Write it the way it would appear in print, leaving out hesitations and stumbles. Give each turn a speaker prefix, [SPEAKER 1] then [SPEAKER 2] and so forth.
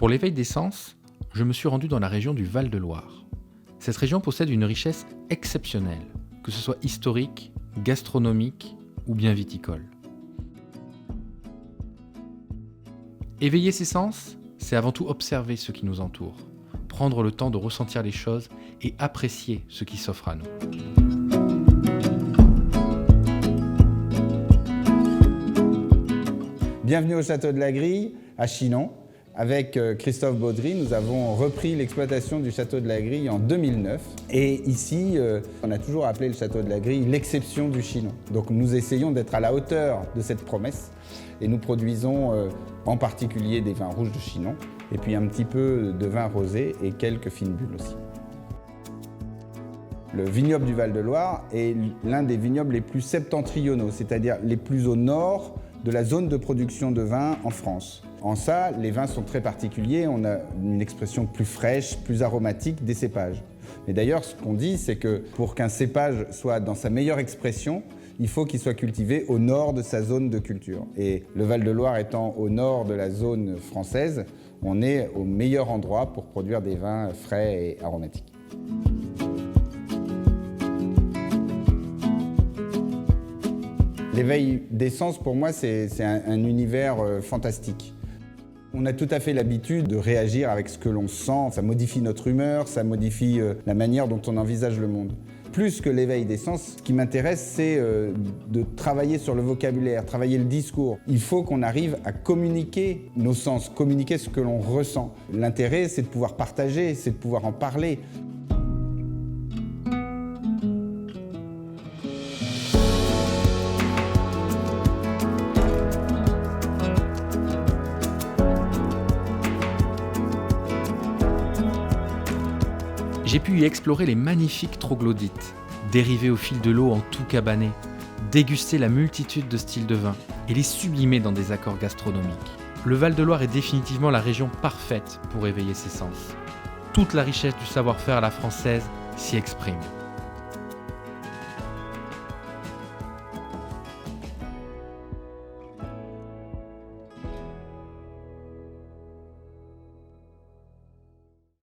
[SPEAKER 1] Pour l'éveil des sens, je me suis rendu dans la région du Val-de-Loire. Cette région possède une richesse exceptionnelle, que ce soit historique, gastronomique ou bien viticole. Éveiller ses sens, c'est avant tout observer ce qui nous entoure, prendre le temps de ressentir les choses et apprécier ce qui s'offre à nous.
[SPEAKER 2] Bienvenue au Château de la Grille, à Chinon. Avec Christophe Baudry, nous avons repris l'exploitation du Château de la Grille en 2009. Et ici, on a toujours appelé le Château de la Grille l'exception du Chinon. Donc nous essayons d'être à la hauteur de cette promesse. Et nous produisons en particulier des vins rouges de Chinon, et puis un petit peu de vin rosé et quelques fines bulles aussi. Le vignoble du Val-de-Loire est l'un des vignobles les plus septentrionaux, c'est-à-dire les plus au nord de la zone de production de vin en France. En ça, les vins sont très particuliers, on a une expression plus fraîche, plus aromatique des cépages. Mais d'ailleurs, ce qu'on dit, c'est que pour qu'un cépage soit dans sa meilleure expression, il faut qu'il soit cultivé au nord de sa zone de culture. Et le Val-de-Loire étant au nord de la zone française, on est au meilleur endroit pour produire des vins frais et aromatiques. L'éveil des sens, pour moi, c'est un univers fantastique. On a tout à fait l'habitude de réagir avec ce que l'on sent. Ça modifie notre humeur, ça modifie la manière dont on envisage le monde. Plus que l'éveil des sens, ce qui m'intéresse, c'est de travailler sur le vocabulaire, travailler le discours. Il faut qu'on arrive à communiquer nos sens, communiquer ce que l'on ressent. L'intérêt, c'est de pouvoir partager, c'est de pouvoir en parler.
[SPEAKER 1] J'ai pu y explorer les magnifiques troglodytes, dériver au fil de l'eau en tout cabanet, déguster la multitude de styles de vin et les sublimer dans des accords gastronomiques. Le Val-de-Loire est définitivement la région parfaite pour éveiller ses sens. Toute la richesse du savoir-faire à la française s'y exprime.